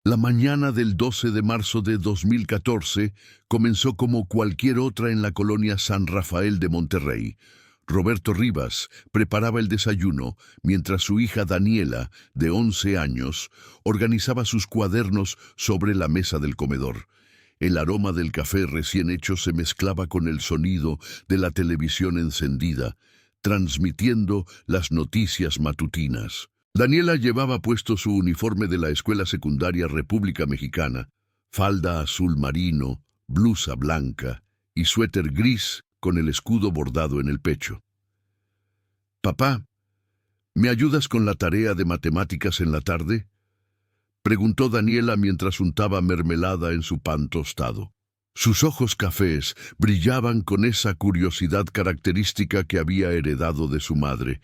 La mañana del 12 de marzo de 2014 comenzó como cualquier otra en la colonia San Rafael de Monterrey. Roberto Rivas preparaba el desayuno mientras su hija Daniela, de 11 años, organizaba sus cuadernos sobre la mesa del comedor. El aroma del café recién hecho se mezclaba con el sonido de la televisión encendida, transmitiendo las noticias matutinas. Daniela llevaba puesto su uniforme de la Escuela Secundaria República Mexicana, falda azul marino, blusa blanca y suéter gris con el escudo bordado en el pecho. «Papá, ¿me ayudas con la tarea de matemáticas en la tarde?», preguntó Daniela mientras untaba mermelada en su pan tostado. Sus ojos cafés brillaban con esa curiosidad característica que había heredado de su madre,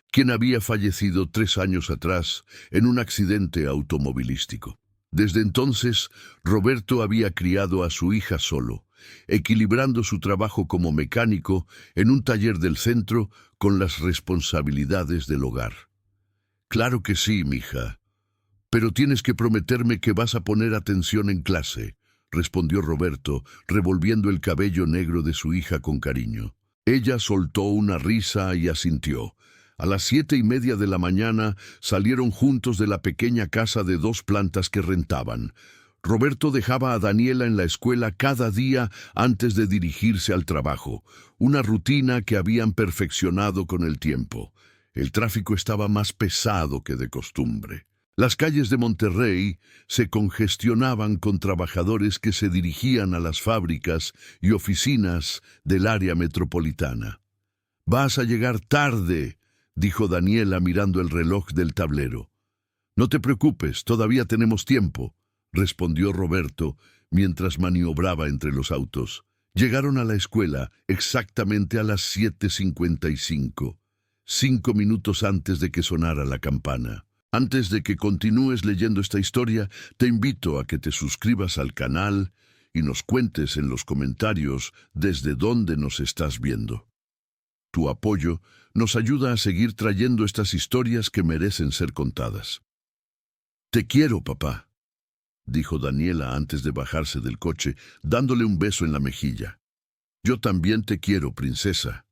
quien había fallecido 3 años atrás en un accidente automovilístico. Desde entonces, Roberto había criado a su hija solo, equilibrando su trabajo como mecánico en un taller del centro con las responsabilidades del hogar. «Claro que sí, mija, pero tienes que prometerme que vas a poner atención en clase», respondió Roberto, revolviendo el cabello negro de su hija con cariño. Ella soltó una risa y asintió. A las 7:30 de la mañana salieron juntos de la pequeña casa de 2 plantas que rentaban. Roberto dejaba a Daniela en la escuela cada día antes de dirigirse al trabajo, una rutina que habían perfeccionado con el tiempo. El tráfico estaba más pesado que de costumbre. Las calles de Monterrey se congestionaban con trabajadores que se dirigían a las fábricas y oficinas del área metropolitana. «Vas a llegar tarde», dijo Daniela mirando el reloj del tablero. «No te preocupes, todavía tenemos tiempo», respondió Roberto mientras maniobraba entre los autos. Llegaron a la escuela exactamente a las 7:55, 5 minutos antes de que sonara la campana. Antes de que continúes leyendo esta historia, te invito a que te suscribas al canal y nos cuentes en los comentarios desde dónde nos estás viendo. Tu apoyo nos ayuda a seguir trayendo estas historias que merecen ser contadas. «Te quiero, papá», dijo Daniela antes de bajarse del coche, dándole un beso en la mejilla. «Yo también te quiero, princesa.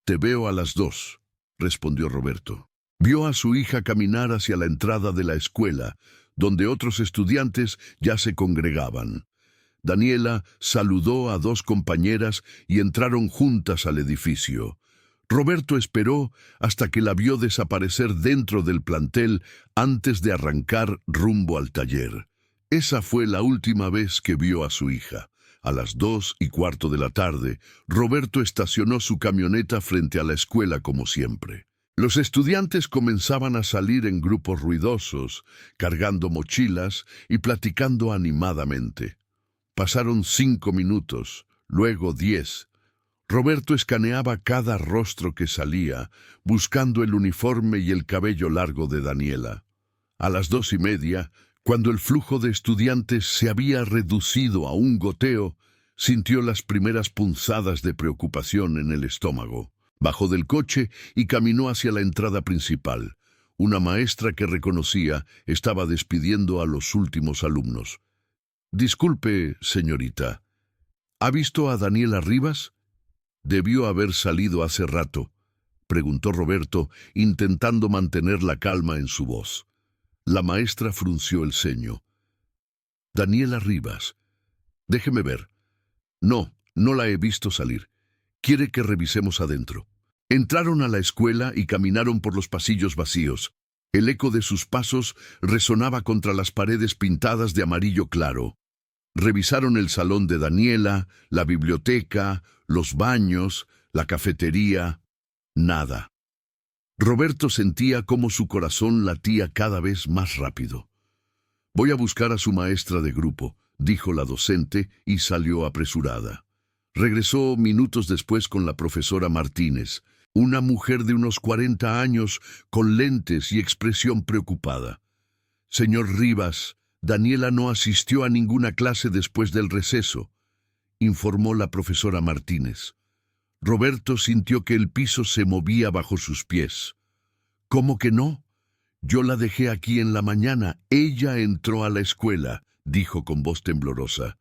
Te veo a las 2», respondió Roberto. Vio a su hija caminar hacia la entrada de la escuela, donde otros estudiantes ya se congregaban. Daniela saludó a 2 compañeras y entraron juntas al edificio. Roberto esperó hasta que la vio desaparecer dentro del plantel antes de arrancar rumbo al taller. Esa fue la última vez que vio a su hija. A las 2:15 de la tarde, Roberto estacionó su camioneta frente a la escuela como siempre. Los estudiantes comenzaban a salir en grupos ruidosos, cargando mochilas y platicando animadamente. Pasaron 5 minutos, luego 10. Roberto escaneaba cada rostro que salía, buscando el uniforme y el cabello largo de Daniela. A las 2:30, cuando el flujo de estudiantes se había reducido a un goteo, sintió las primeras punzadas de preocupación en el estómago. Bajó del coche y caminó hacia la entrada principal. Una maestra que reconocía estaba despidiendo a los últimos alumnos. «Disculpe, señorita, ¿ha visto a Daniela Rivas? Debió haber salido hace rato», preguntó Roberto, intentando mantener la calma en su voz. La maestra frunció el ceño. «Daniela Rivas. Déjeme ver. No la he visto salir. ¿Quiere que revisemos adentro?». Entraron a la escuela y caminaron por los pasillos vacíos. El eco de sus pasos resonaba contra las paredes pintadas de amarillo claro. Revisaron el salón de Daniela, la biblioteca, los baños, la cafetería. Nada. Roberto sentía cómo su corazón latía cada vez más rápido. «Voy a buscar a su maestra de grupo», dijo la docente y salió apresurada. Regresó minutos después con la profesora Martínez, una mujer de unos 40 años con lentes y expresión preocupada. «Señor Rivas, Daniela no asistió a ninguna clase después del receso», informó la profesora Martínez. Roberto sintió que el piso se movía bajo sus pies. «¿Cómo que no? Yo la dejé aquí en la mañana. Ella entró a la escuela, dijo con voz temblorosa.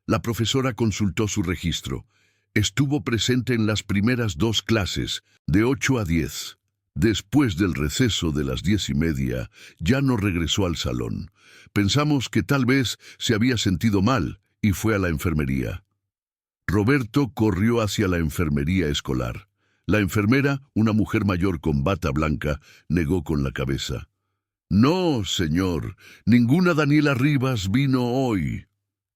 La profesora consultó su registro. Estuvo presente en las primeras 2 clases, de 8 a 10. Después del receso de las 10:30, ya no regresó al salón. Pensamos que tal vez se había sentido mal y fue a la enfermería. Roberto corrió hacia la enfermería escolar. La enfermera, una mujer mayor con bata blanca, negó con la cabeza. No, señor, ninguna Daniela Rivas vino hoy.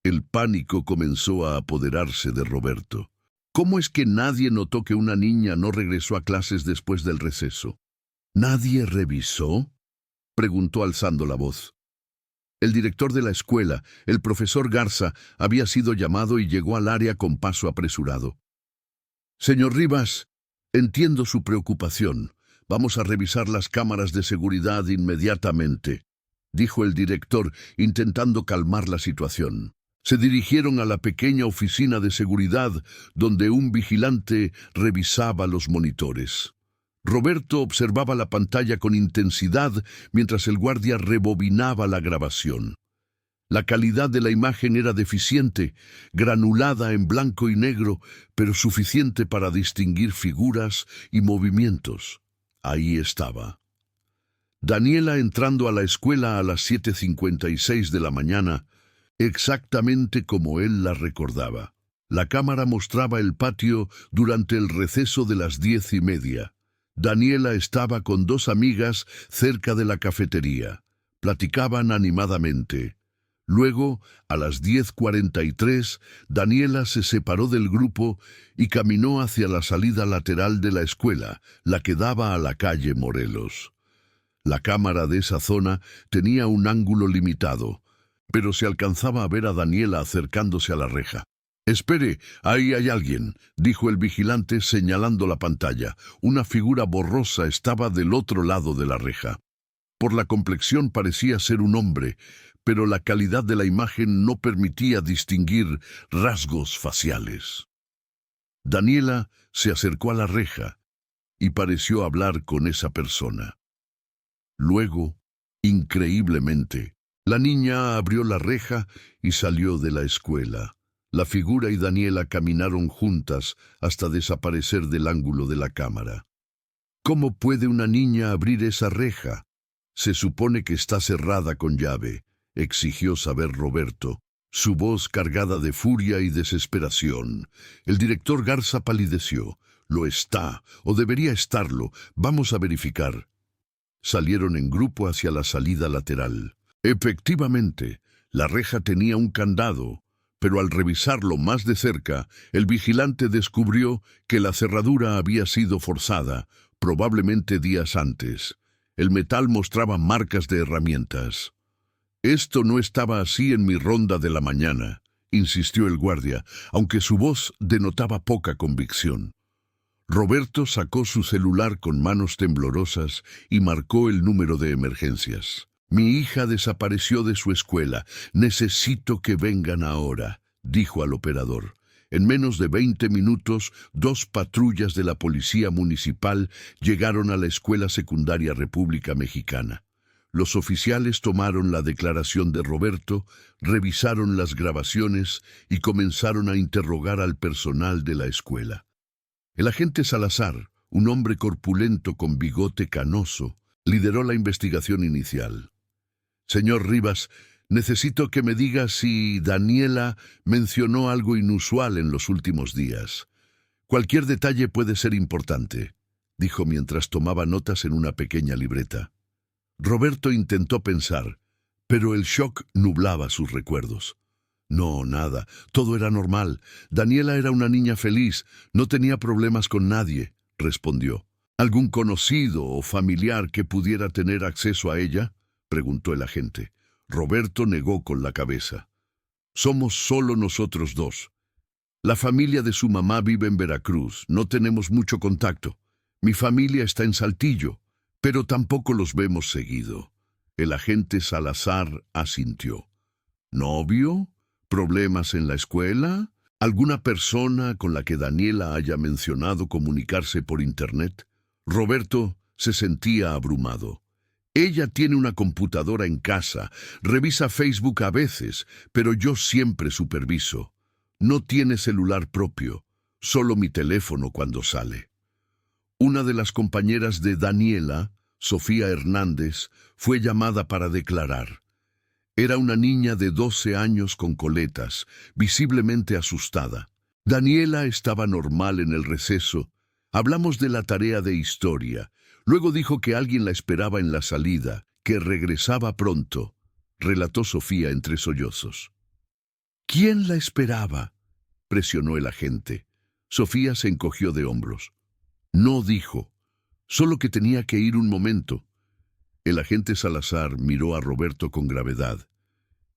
El pánico comenzó a apoderarse de Roberto. ¿Cómo es que nadie notó que una niña no regresó a clases después del receso? ¿Nadie revisó?, preguntó alzando la voz. El director de la escuela, el profesor Garza, había sido llamado y llegó al área con paso apresurado. Señor Rivas, entiendo su preocupación. Vamos a revisar las cámaras de seguridad inmediatamente, dijo el director, intentando calmar la situación. Se dirigieron a la pequeña oficina de seguridad donde un vigilante revisaba los monitores. Roberto observaba la pantalla con intensidad mientras el guardia rebobinaba la grabación. La calidad de la imagen era deficiente, granulada en blanco y negro, pero suficiente para distinguir figuras y movimientos. Ahí estaba. Daniela entrando a la escuela a las 7:56 de la mañana, exactamente como él la recordaba. La cámara mostraba el patio durante el receso de las 10:30. Daniela estaba con 2 amigas cerca de la cafetería. Platicaban animadamente. Luego, a las 10:43, Daniela se separó del grupo y caminó hacia la salida lateral de la escuela, la que daba a la calle Morelos. La cámara de esa zona tenía un ángulo limitado, pero se alcanzaba a ver a Daniela acercándose a la reja. «Espere, ahí hay alguien», dijo el vigilante señalando la pantalla. Una figura borrosa estaba del otro lado de la reja. Por la complexión parecía ser un hombre, pero la calidad de la imagen no permitía distinguir rasgos faciales. Daniela se acercó a la reja y pareció hablar con esa persona. Luego, increíblemente, la niña abrió la reja y salió de la escuela. La figura y Daniela caminaron juntas hasta desaparecer del ángulo de la cámara. ¿Cómo puede una niña abrir esa reja? Se supone que está cerrada con llave, exigió saber Roberto, su voz cargada de furia y desesperación. El director Garza palideció. Lo está, o debería estarlo. Vamos a verificar. Salieron en grupo hacia la salida lateral. Efectivamente, la reja tenía un candado, pero al revisarlo más de cerca, el vigilante descubrió que la cerradura había sido forzada, probablemente días antes. El metal mostraba marcas de herramientas. «Esto no estaba así en mi ronda de la mañana», insistió el guardia, aunque su voz denotaba poca convicción. Roberto sacó su celular con manos temblorosas y marcó el número de emergencias. «Mi hija desapareció de su escuela. Necesito que vengan ahora», dijo al operador. En menos de 20 minutos, 2 patrullas de la policía municipal llegaron a la escuela secundaria República Mexicana. Los oficiales tomaron la declaración de Roberto, revisaron las grabaciones y comenzaron a interrogar al personal de la escuela. El agente Salazar, un hombre corpulento con bigote canoso, lideró la investigación inicial. «Señor Rivas, necesito que me diga si Daniela mencionó algo inusual en los últimos días. Cualquier detalle puede ser importante», dijo mientras tomaba notas en una pequeña libreta. Roberto intentó pensar, pero el shock nublaba sus recuerdos. «No, nada. Todo era normal. Daniela era una niña feliz. No tenía problemas con nadie», respondió. «¿Algún conocido o familiar que pudiera tener acceso a ella?», preguntó el agente. Roberto negó con la cabeza. «Somos solo nosotros 2. La familia de su mamá vive en Veracruz. No tenemos mucho contacto. Mi familia está en Saltillo, pero tampoco los vemos seguido». El agente Salazar asintió. «¿Novio? ¿Problemas en la escuela? ¿Alguna persona con la que Daniela haya mencionado comunicarse por internet?». Roberto se sentía abrumado. Ella tiene una computadora en casa, revisa Facebook a veces, pero yo siempre superviso. No tiene celular propio, solo mi teléfono cuando sale. Una de las compañeras de Daniela, Sofía Hernández, fue llamada para declarar. Era una niña de 12 años con coletas, visiblemente asustada. Daniela estaba normal en el receso. Hablamos de la tarea de historia. Luego dijo que alguien la esperaba en la salida, que regresaba pronto, relató Sofía entre sollozos. ¿Quién la esperaba?, presionó el agente. Sofía se encogió de hombros. No dijo, solo que tenía que ir un momento. El agente Salazar miró a Roberto con gravedad.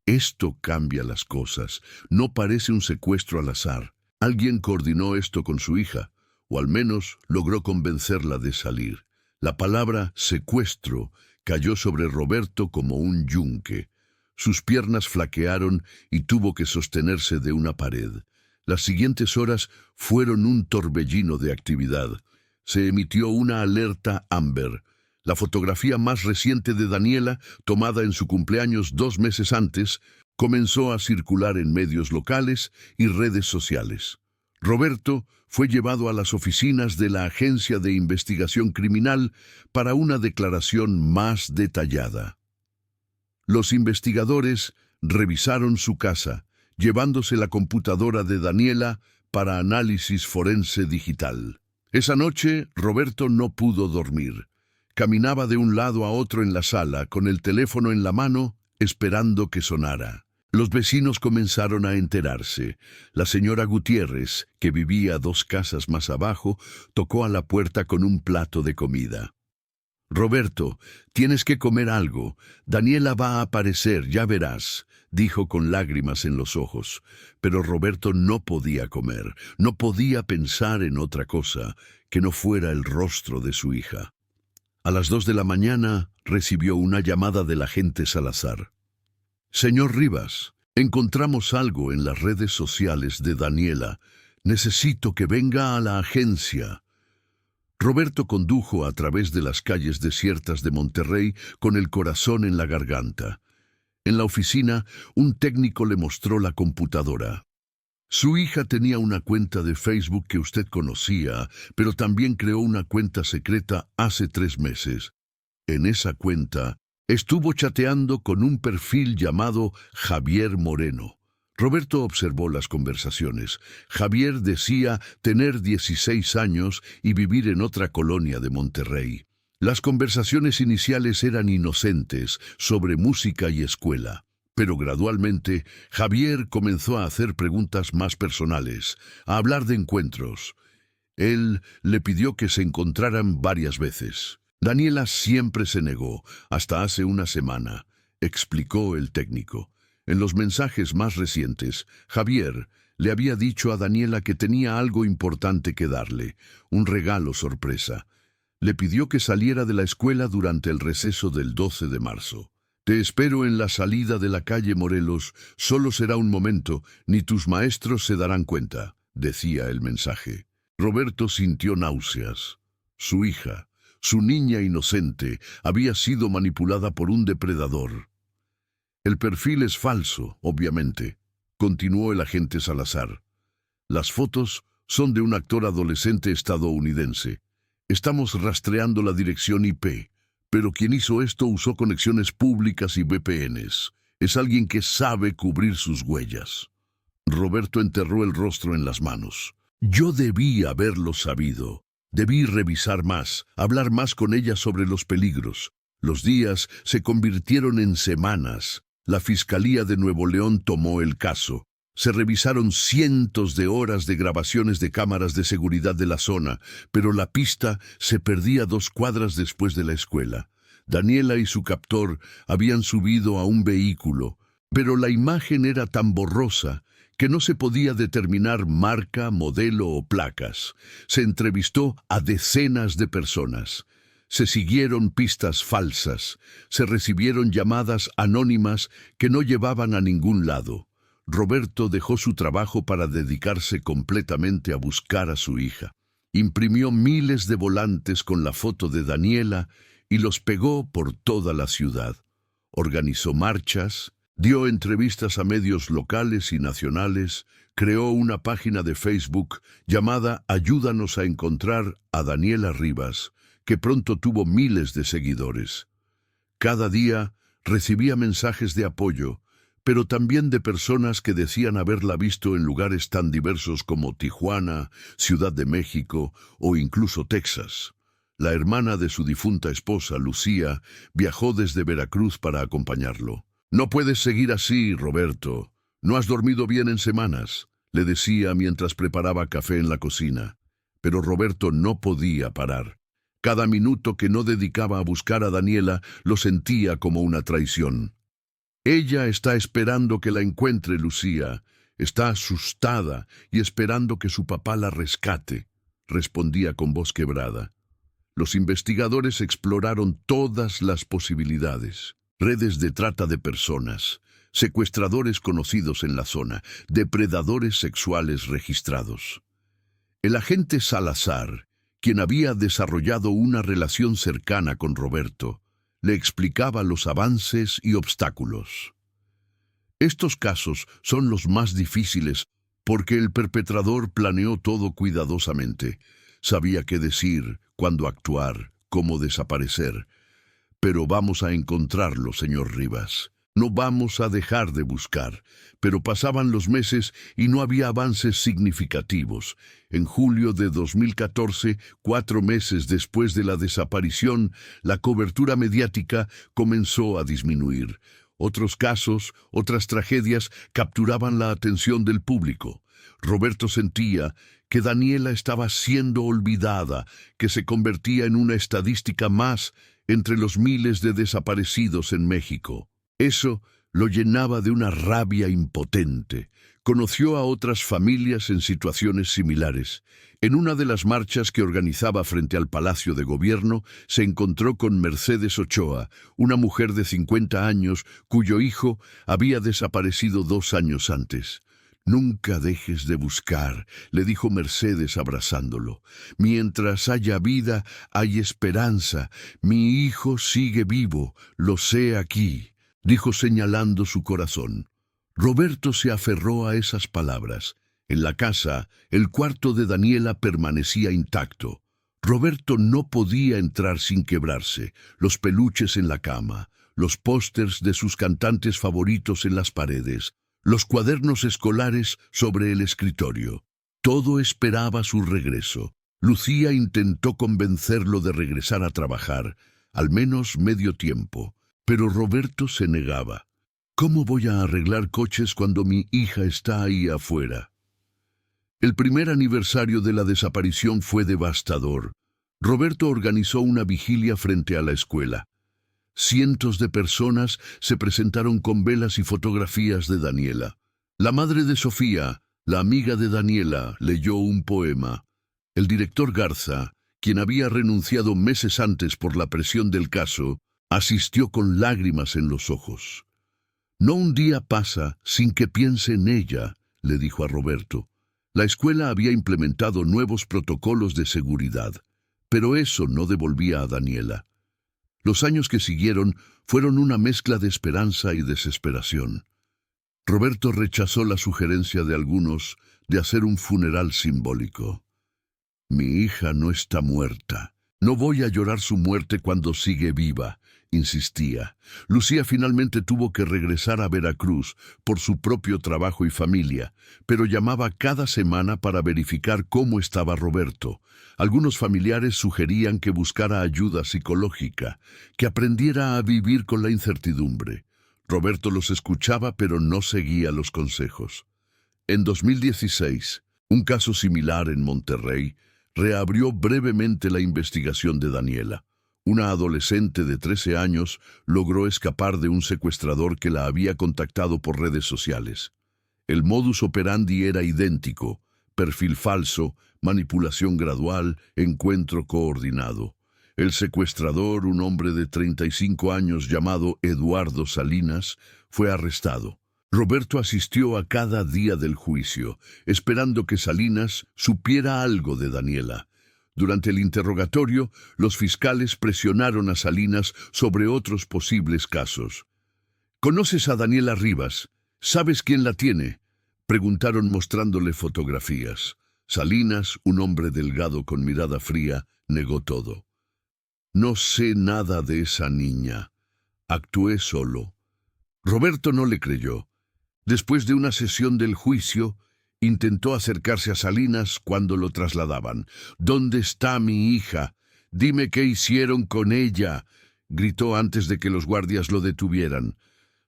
Esto cambia las cosas. No parece un secuestro al azar. Alguien coordinó esto con su hija, o al menos logró convencerla de salir. La palabra secuestro cayó sobre Roberto como un yunque. Sus piernas flaquearon y tuvo que sostenerse de una pared. Las siguientes horas fueron un torbellino de actividad. Se emitió una alerta Amber. La fotografía más reciente de Daniela, tomada en su cumpleaños 2 meses antes, comenzó a circular en medios locales y redes sociales. Roberto fue llevado a las oficinas de la Agencia de Investigación Criminal para una declaración más detallada. Los investigadores revisaron su casa, llevándose la computadora de Daniela para análisis forense digital. Esa noche, Roberto no pudo dormir. Caminaba de un lado a otro en la sala, con el teléfono en la mano, esperando que sonara. Los vecinos comenzaron a enterarse. La señora Gutiérrez, que vivía 2 casas más abajo, tocó a la puerta con un plato de comida. «Roberto, tienes que comer algo. Daniela va a aparecer, ya verás», dijo con lágrimas en los ojos. Pero Roberto no podía comer, no podía pensar en otra cosa que no fuera el rostro de su hija. A las 2 de la mañana recibió una llamada del agente Salazar. «Señor Rivas, encontramos algo en las redes sociales de Daniela. Necesito que venga a la agencia». Roberto condujo a través de las calles desiertas de Monterrey con el corazón en la garganta. En la oficina, un técnico le mostró la computadora. Su hija tenía una cuenta de Facebook que usted conocía, pero también creó una cuenta secreta hace 3 meses. En esa cuenta, estuvo chateando con un perfil llamado Javier Moreno. Roberto observó las conversaciones. Javier decía tener 16 años y vivir en otra colonia de Monterrey. Las conversaciones iniciales eran inocentes, sobre música y escuela. Pero gradualmente, Javier comenzó a hacer preguntas más personales, a hablar de encuentros. Él le pidió que se encontraran varias veces. Daniela siempre se negó, hasta hace una semana, explicó el técnico. En los mensajes más recientes, Javier le había dicho a Daniela que tenía algo importante que darle, un regalo sorpresa. Le pidió que saliera de la escuela durante el receso del 12 de marzo. «Te espero en la salida de la calle Morelos, solo será un momento, ni tus maestros se darán cuenta», decía el mensaje. Roberto sintió náuseas. Su hija, su niña inocente, había sido manipulada por un depredador. «El perfil es falso, obviamente», continuó el agente Salazar. «Las fotos son de un actor adolescente estadounidense. Estamos rastreando la dirección IP, pero quien hizo esto usó conexiones públicas y VPNs. Es alguien que sabe cubrir sus huellas». Roberto enterró el rostro en las manos. «Yo debí haberlo sabido. Debí revisar más, hablar más con ella sobre los peligros». Los días se convirtieron en semanas. La Fiscalía de Nuevo León tomó el caso. Se revisaron cientos de horas de grabaciones de cámaras de seguridad de la zona, pero la pista se perdía 2 cuadras después de la escuela. Daniela y su captor habían subido a un vehículo, pero la imagen era tan borrosa que no se podía determinar marca, modelo o placas. Se entrevistó a decenas de personas. Se siguieron pistas falsas, se recibieron llamadas anónimas que no llevaban a ningún lado. Roberto dejó su trabajo para dedicarse completamente a buscar a su hija. Imprimió miles de volantes con la foto de Daniela y los pegó por toda la ciudad. Organizó marchas, dio entrevistas a medios locales y nacionales, creó una página de Facebook llamada Ayúdanos a encontrar a Daniela Rivas, que pronto tuvo miles de seguidores. Cada día recibía mensajes de apoyo, pero también de personas que decían haberla visto en lugares tan diversos como Tijuana, Ciudad de México o incluso Texas. La hermana de su difunta esposa, Lucía, viajó desde Veracruz para acompañarlo. «No puedes seguir así, Roberto. No has dormido bien en semanas», le decía mientras preparaba café en la cocina. Pero Roberto no podía parar. Cada minuto que no dedicaba a buscar a Daniela lo sentía como una traición. «Ella está esperando que la encuentre, Lucía. Está asustada y esperando que su papá la rescate», respondía con voz quebrada. Los investigadores exploraron todas las posibilidades. Redes de trata de personas, secuestradores conocidos en la zona, depredadores sexuales registrados. El agente Salazar, quien había desarrollado una relación cercana con Roberto, le explicaba los avances y obstáculos. Estos casos son los más difíciles porque el perpetrador planeó todo cuidadosamente. Sabía qué decir, cuándo actuar, cómo desaparecer. Pero vamos a encontrarlo, señor Rivas. No vamos a dejar de buscar. Pero pasaban los meses y no había avances significativos. En julio de 2014, 4 meses después de la desaparición, la cobertura mediática comenzó a disminuir. Otros casos, otras tragedias capturaban la atención del público. Roberto sentía que Daniela estaba siendo olvidada, que se convertía en una estadística más entre los miles de desaparecidos en México. Eso lo llenaba de una rabia impotente. Conoció a otras familias en situaciones similares. En una de las marchas que organizaba frente al Palacio de Gobierno, se encontró con Mercedes Ochoa, una mujer de 50 años cuyo hijo había desaparecido 2 años antes. «Nunca dejes de buscar», le dijo Mercedes abrazándolo. «Mientras haya vida, hay esperanza. Mi hijo sigue vivo, lo sé aquí», dijo señalando su corazón. Roberto se aferró a esas palabras. En la casa, el cuarto de Daniela permanecía intacto. Roberto no podía entrar sin quebrarse. Los peluches en la cama, los pósters de sus cantantes favoritos en las paredes, los cuadernos escolares sobre el escritorio. Todo esperaba su regreso. Lucía intentó convencerlo de regresar a trabajar, al menos medio tiempo, pero Roberto se negaba. «¿Cómo voy a arreglar coches cuando mi hija está ahí afuera?». El primer aniversario de la desaparición fue devastador. Roberto organizó una vigilia frente a la escuela. Cientos de personas se presentaron con velas y fotografías de Daniela. La madre de Sofía, la amiga de Daniela, leyó un poema. El director Garza, quien había renunciado meses antes por la presión del caso, asistió con lágrimas en los ojos. «No un día pasa sin que piense en ella», le dijo a Roberto. La escuela había implementado nuevos protocolos de seguridad, pero eso no devolvía a Daniela. Los años que siguieron fueron una mezcla de esperanza y desesperación. Roberto rechazó la sugerencia de algunos de hacer un funeral simbólico. «Mi hija no está muerta. No voy a llorar su muerte cuando sigue viva», insistía. Lucía finalmente tuvo que regresar a Veracruz por su propio trabajo y familia, pero llamaba cada semana para verificar cómo estaba Roberto. Algunos familiares sugerían que buscara ayuda psicológica, que aprendiera a vivir con la incertidumbre. Roberto los escuchaba, pero no seguía los consejos. En 2016, un caso similar en Monterrey reabrió brevemente la investigación de Daniela. Una adolescente de 13 años logró escapar de un secuestrador que la había contactado por redes sociales. El modus operandi era idéntico: perfil falso, manipulación gradual, encuentro coordinado. El secuestrador, un hombre de 35 años llamado Eduardo Salinas, fue arrestado. Roberto asistió a cada día del juicio, esperando que Salinas supiera algo de Daniela. Durante el interrogatorio, los fiscales presionaron a Salinas sobre otros posibles casos. «¿Conoces a Daniela Rivas? ¿Sabes quién la tiene?», preguntaron mostrándole fotografías. Salinas, un hombre delgado con mirada fría, negó todo. «No sé nada de esa niña. Actué solo». Roberto no le creyó. Después de una sesión del juicio, intentó acercarse a Salinas cuando lo trasladaban. «¿Dónde está mi hija? Dime qué hicieron con ella», gritó antes de que los guardias lo detuvieran.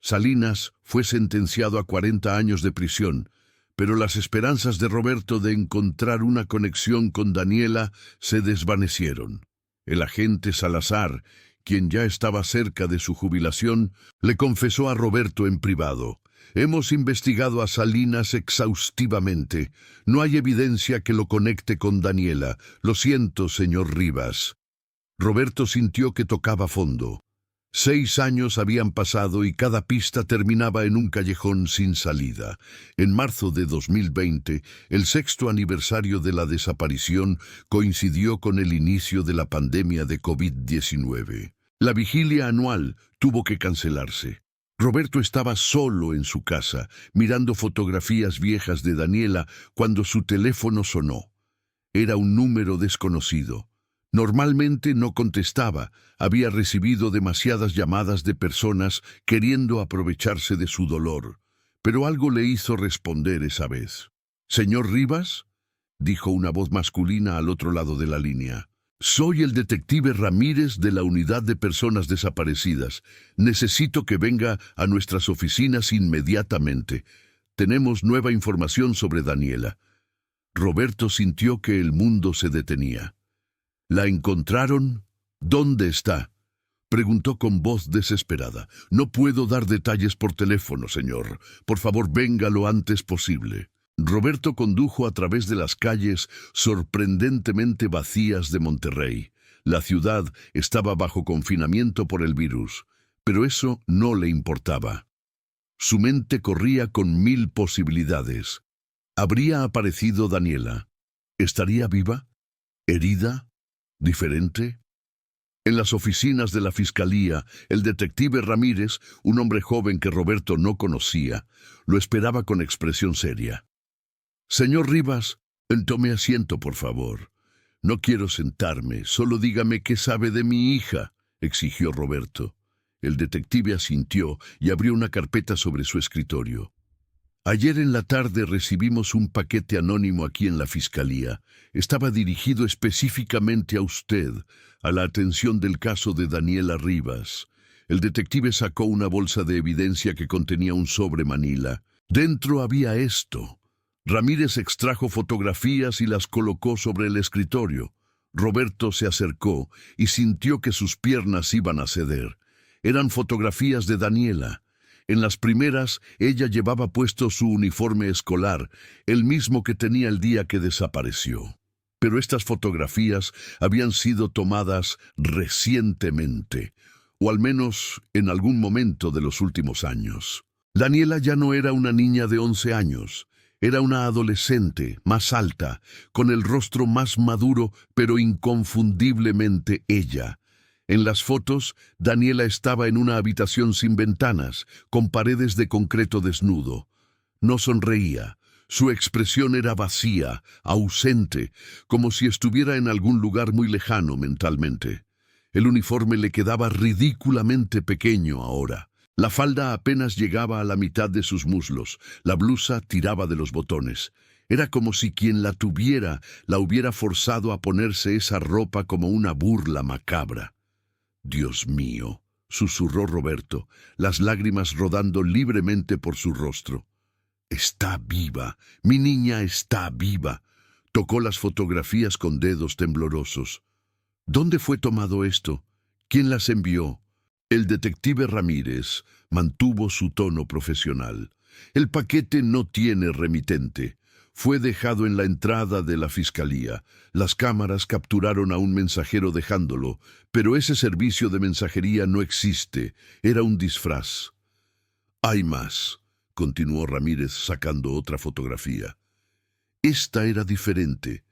Salinas fue sentenciado a 40 años de prisión, pero las esperanzas de Roberto de encontrar una conexión con Daniela se desvanecieron. El agente Salazar, quien ya estaba cerca de su jubilación, le confesó a Roberto en privado: «Hemos investigado a Salinas exhaustivamente. No hay evidencia que lo conecte con Daniela. Lo siento, señor Rivas». Roberto sintió que tocaba fondo. 6 años habían pasado y cada pista terminaba en un callejón sin salida. En marzo de 2020, el 6º aniversario de la desaparición coincidió con el inicio de la pandemia de COVID-19. La vigilia anual tuvo que cancelarse. Roberto estaba solo en su casa, mirando fotografías viejas de Daniela, cuando su teléfono sonó. Era un número desconocido. Normalmente no contestaba, había recibido demasiadas llamadas de personas queriendo aprovecharse de su dolor, pero algo le hizo responder esa vez. «¿Señor Rivas?», dijo una voz masculina al otro lado de la línea. «Soy el detective Ramírez de la Unidad de Personas Desaparecidas. Necesito que venga a nuestras oficinas inmediatamente. Tenemos nueva información sobre Daniela». Roberto sintió que el mundo se detenía. «¿La encontraron? ¿Dónde está?», preguntó con voz desesperada. «No puedo dar detalles por teléfono, señor. Por favor, venga lo antes posible». Roberto condujo a través de las calles sorprendentemente vacías de Monterrey. La ciudad estaba bajo confinamiento por el virus, pero eso no le importaba. Su mente corría con 1000 posibilidades. ¿Habría aparecido Daniela? ¿Estaría viva? ¿Herida? ¿Diferente? En las oficinas de la fiscalía, el detective Ramírez, un hombre joven que Roberto no conocía, lo esperaba con expresión seria. «Señor Rivas, tome asiento, por favor». «No quiero sentarme, solo dígame qué sabe de mi hija», exigió Roberto. El detective asintió y abrió una carpeta sobre su escritorio. «Ayer en la tarde recibimos un paquete anónimo aquí en la fiscalía. Estaba dirigido específicamente a usted, a la atención del caso de Daniela Rivas». El detective sacó una bolsa de evidencia que contenía un sobre manila. Dentro había esto. Ramírez extrajo fotografías y las colocó sobre el escritorio. Roberto se acercó y sintió que sus piernas iban a ceder. Eran fotografías de Daniela. En las primeras, ella llevaba puesto su uniforme escolar, el mismo que tenía el día que desapareció. Pero estas fotografías habían sido tomadas recientemente, o al menos en algún momento de los últimos años. Daniela ya no era una niña de 11 años. Era una adolescente, más alta, con el rostro más maduro, pero inconfundiblemente ella. En las fotos, Daniela estaba en una habitación sin ventanas, con paredes de concreto desnudo. No sonreía. Su expresión era vacía, ausente, como si estuviera en algún lugar muy lejano mentalmente. El uniforme le quedaba ridículamente pequeño ahora. La falda apenas llegaba a la mitad de sus muslos, la blusa tiraba de los botones. Era como si quien la tuviera la hubiera forzado a ponerse esa ropa como una burla macabra. «Dios mío», susurró Roberto, las lágrimas rodando libremente por su rostro. «Está viva, mi niña está viva». Tocó las fotografías con dedos temblorosos. «¿Dónde fue tomado esto? ¿Quién las envió?». El detective Ramírez mantuvo su tono profesional. «El paquete no tiene remitente. Fue dejado en la entrada de la fiscalía. Las cámaras capturaron a un mensajero dejándolo, pero ese servicio de mensajería no existe. Era un disfraz». «Hay más», continuó Ramírez sacando otra fotografía. «Esta era diferente.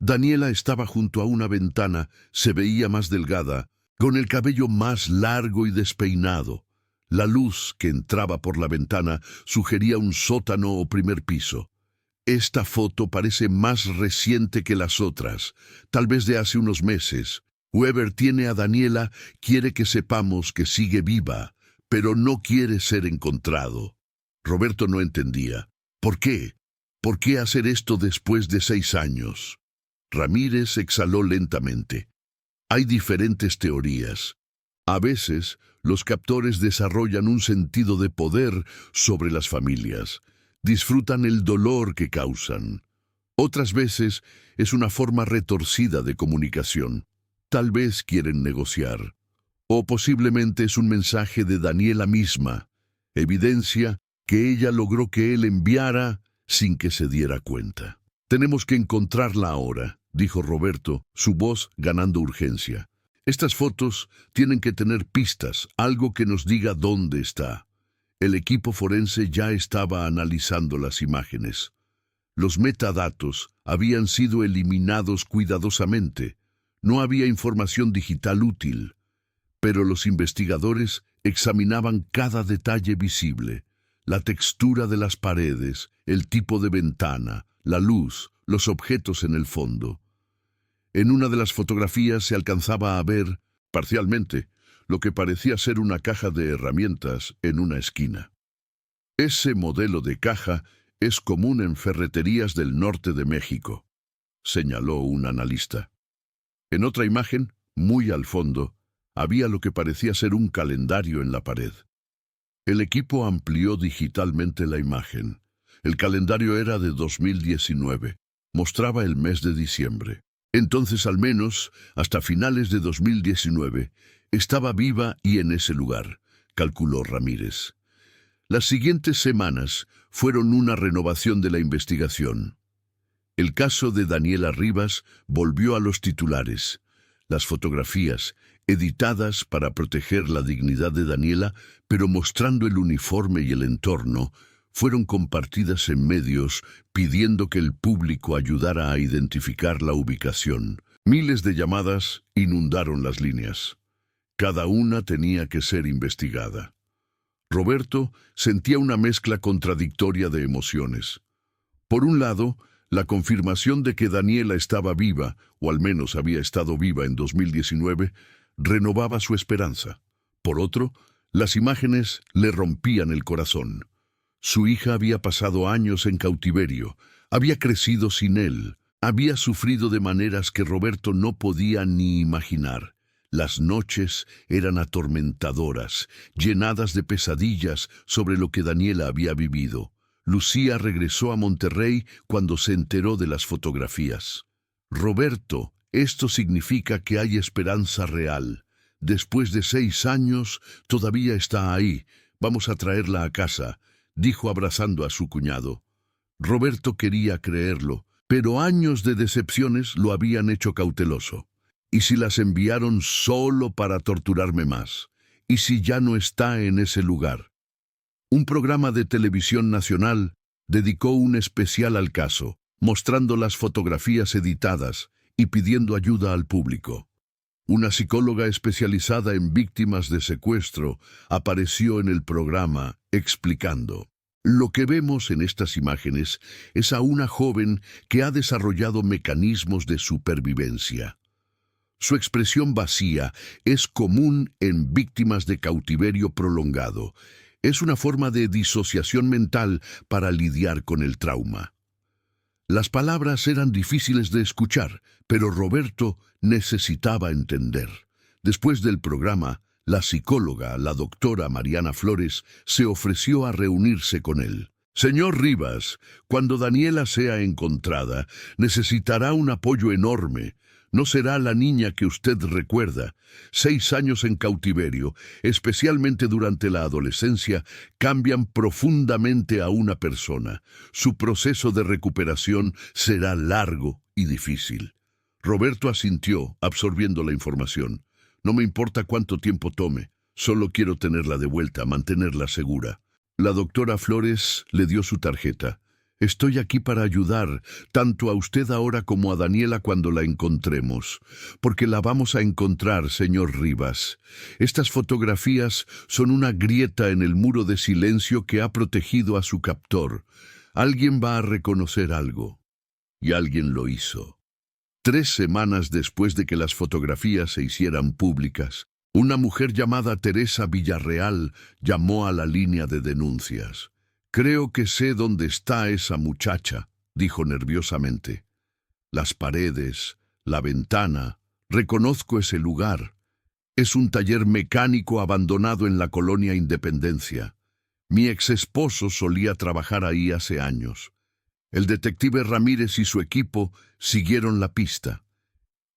Daniela estaba junto a una ventana, se veía más delgada, con el cabello más largo y despeinado. La luz que entraba por la ventana sugería un sótano o primer piso. Esta foto parece más reciente que las otras, tal vez de hace unos meses. Weber tiene a Daniela, quiere que sepamos que sigue viva, pero no quiere ser encontrado. Roberto no entendía. ¿Por qué? ¿Por qué hacer esto después de 6 años? Ramírez exhaló lentamente. Hay diferentes teorías. A veces, los captores desarrollan un sentido de poder sobre las familias. Disfrutan el dolor que causan. Otras veces, es una forma retorcida de comunicación. Tal vez quieren negociar. O posiblemente es un mensaje de Daniela misma. Evidencia que ella logró que él enviara sin que se diera cuenta. Tenemos que encontrarla ahora, dijo Roberto, su voz ganando urgencia. Estas fotos tienen que tener pistas, algo que nos diga dónde está. El equipo forense ya estaba analizando las imágenes. Los metadatos habían sido eliminados cuidadosamente. No había información digital útil, pero los investigadores examinaban cada detalle visible. La textura de las paredes, el tipo de ventana, la luz, los objetos en el fondo. En una de las fotografías se alcanzaba a ver, parcialmente, lo que parecía ser una caja de herramientas en una esquina. Ese modelo de caja es común en ferreterías del norte de México, señaló un analista. En otra imagen, muy al fondo, había lo que parecía ser un calendario en la pared. El equipo amplió digitalmente la imagen. El calendario era de 2019. Mostraba el mes de diciembre. Entonces, al menos, hasta finales de 2019, estaba viva y en ese lugar, calculó Ramírez. Las siguientes semanas fueron una renovación de la investigación. El caso de Daniela Rivas volvió a los titulares. Las fotografías, editadas para proteger la dignidad de Daniela, pero mostrando el uniforme y el entorno, fueron compartidas en medios pidiendo que el público ayudara a identificar la ubicación. Miles de llamadas inundaron las líneas. Cada una tenía que ser investigada. Roberto sentía una mezcla contradictoria de emociones. Por un lado, la confirmación de que Daniela estaba viva, o al menos había estado viva en 2019, renovaba su esperanza. Por otro, las imágenes le rompían el corazón. Su hija había pasado años en cautiverio, había crecido sin él, había sufrido de maneras que Roberto no podía ni imaginar. Las noches eran atormentadoras, llenadas de pesadillas sobre lo que Daniela había vivido. Lucía regresó a Monterrey cuando se enteró de las fotografías. Roberto, esto significa que hay esperanza real. Después de 6 años, todavía está ahí. Vamos a traerla a casa, dijo abrazando a su cuñado. Roberto quería creerlo, pero años de decepciones lo habían hecho cauteloso. ¿Y si las enviaron solo para torturarme más? ¿Y si ya no está en ese lugar? Un programa de televisión nacional dedicó un especial al caso, mostrando las fotografías editadas y pidiendo ayuda al público. Una psicóloga especializada en víctimas de secuestro apareció en el programa explicando: lo que vemos en estas imágenes es a una joven que ha desarrollado mecanismos de supervivencia. Su expresión vacía es común en víctimas de cautiverio prolongado. Es una forma de disociación mental para lidiar con el trauma. Las palabras eran difíciles de escuchar, pero Roberto necesitaba entender. Después del programa, la psicóloga, la doctora Mariana Flores, se ofreció a reunirse con él. Señor Rivas, cuando Daniela sea encontrada, necesitará un apoyo enorme. No será la niña que usted recuerda. 6 años en cautiverio, especialmente durante la adolescencia, cambian profundamente a una persona. Su proceso de recuperación será largo y difícil. Roberto asintió, absorbiendo la información. No me importa cuánto tiempo tome, solo quiero tenerla de vuelta, mantenerla segura. La doctora Flores le dio su tarjeta. Estoy aquí para ayudar, tanto a usted ahora como a Daniela cuando la encontremos, porque la vamos a encontrar, señor Rivas. Estas fotografías son una grieta en el muro de silencio que ha protegido a su captor. Alguien va a reconocer algo. Y alguien lo hizo. 3 semanas después de que las fotografías se hicieran públicas, una mujer llamada Teresa Villarreal llamó a la línea de denuncias. «Creo que sé dónde está esa muchacha», dijo nerviosamente. «Las paredes, la ventana, reconozco ese lugar. Es un taller mecánico abandonado en la colonia Independencia. Mi exesposo solía trabajar ahí hace años. El detective Ramírez y su equipo siguieron la pista.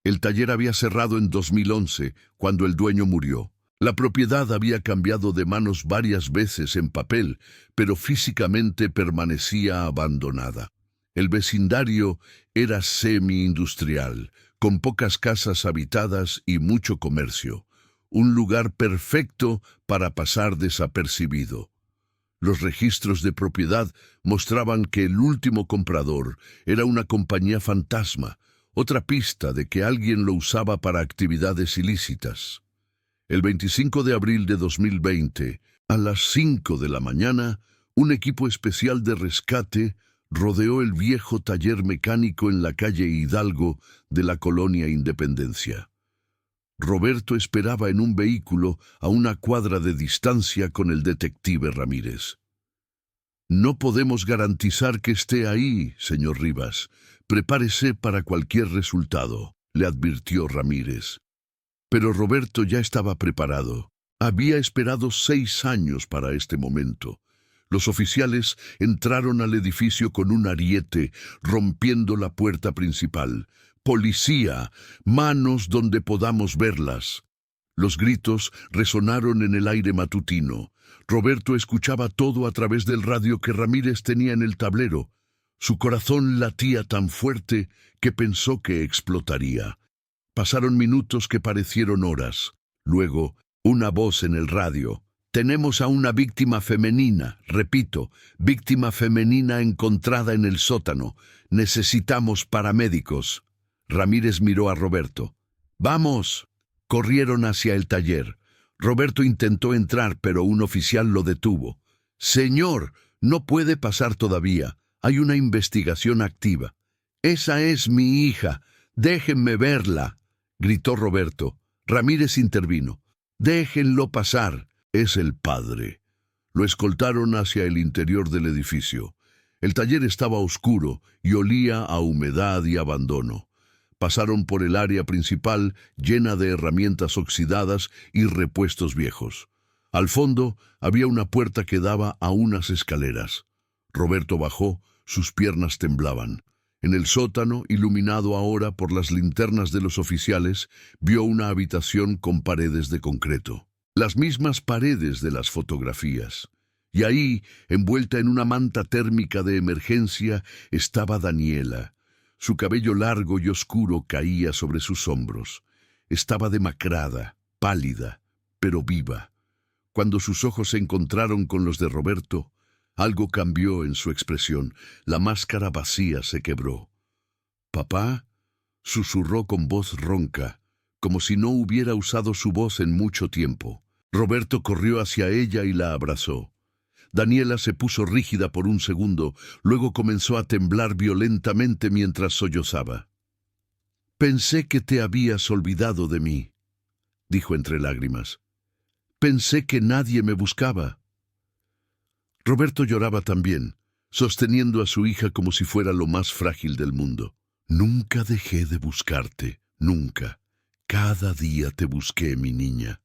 El taller había cerrado en 2011, cuando el dueño murió. La propiedad había cambiado de manos varias veces en papel, pero físicamente permanecía abandonada. El vecindario era semi-industrial, con pocas casas habitadas y mucho comercio. Un lugar perfecto para pasar desapercibido. Los registros de propiedad mostraban que el último comprador era una compañía fantasma, otra pista de que alguien lo usaba para actividades ilícitas. El 25 de abril de 2020, a las 5 de la mañana, un equipo especial de rescate rodeó el viejo taller mecánico en la calle Hidalgo de la colonia Independencia. Roberto esperaba en un vehículo a una cuadra de distancia con el detective Ramírez. «No podemos garantizar que esté ahí, señor Rivas. Prepárese para cualquier resultado», le advirtió Ramírez. Pero Roberto ya estaba preparado. Había esperado 6 años para este momento. Los oficiales entraron al edificio con un ariete, rompiendo la puerta principal. «¡Policía! ¡Manos donde podamos verlas!». Los gritos resonaron en el aire matutino. Roberto escuchaba todo a través del radio que Ramírez tenía en el tablero. Su corazón latía tan fuerte que pensó que explotaría. Pasaron minutos que parecieron horas. Luego, una voz en el radio. «Tenemos a una víctima femenina, repito, víctima femenina encontrada en el sótano. Necesitamos paramédicos». Ramírez miró a Roberto. «¡Vamos!». Corrieron hacia el taller. Roberto intentó entrar, pero un oficial lo detuvo. «Señor, no puede pasar todavía. Hay una investigación activa». «Esa es mi hija. Déjenme verla», gritó Roberto. Ramírez intervino. «Déjenlo pasar. Es el padre». Lo escoltaron hacia el interior del edificio. El taller estaba oscuro y olía a humedad y abandono. Pasaron por el área principal llena de herramientas oxidadas y repuestos viejos. Al fondo había una puerta que daba a unas escaleras. Roberto bajó, sus piernas temblaban. En el sótano, iluminado ahora por las linternas de los oficiales, vio una habitación con paredes de concreto. Las mismas paredes de las fotografías. Y ahí, envuelta en una manta térmica de emergencia, estaba Daniela. Su cabello largo y oscuro caía sobre sus hombros. Estaba demacrada, pálida, pero viva. Cuando sus ojos se encontraron con los de Roberto, algo cambió en su expresión. La máscara vacía se quebró. «¿Papá?», susurró con voz ronca, como si no hubiera usado su voz en mucho tiempo. Roberto corrió hacia ella y la abrazó. Daniela se puso rígida por un segundo, luego comenzó a temblar violentamente mientras sollozaba. «Pensé que te habías olvidado de mí», dijo entre lágrimas. «Pensé que nadie me buscaba». Roberto lloraba también, sosteniendo a su hija como si fuera lo más frágil del mundo. «Nunca dejé de buscarte, nunca. Cada día te busqué, mi niña».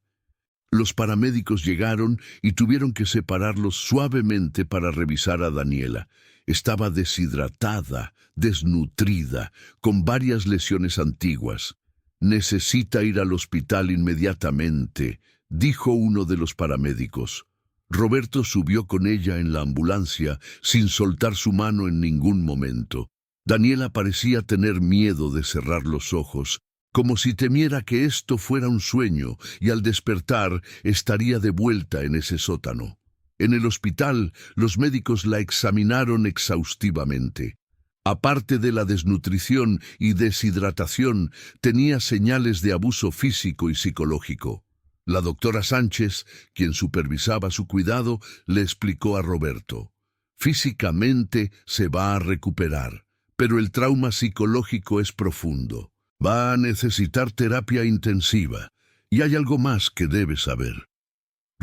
Los paramédicos llegaron y tuvieron que separarlos suavemente para revisar a Daniela. Estaba deshidratada, desnutrida, con varias lesiones antiguas. «Necesita ir al hospital inmediatamente», dijo uno de los paramédicos. Roberto subió con ella en la ambulancia sin soltar su mano en ningún momento. Daniela parecía tener miedo de cerrar los ojos, como si temiera que esto fuera un sueño y al despertar estaría de vuelta en ese sótano. En el hospital, los médicos la examinaron exhaustivamente. Aparte de la desnutrición y deshidratación, tenía señales de abuso físico y psicológico. La doctora Sánchez, quien supervisaba su cuidado, le explicó a Roberto: físicamente se va a recuperar, pero el trauma psicológico es profundo. Va a necesitar terapia intensiva, y hay algo más que debe saber.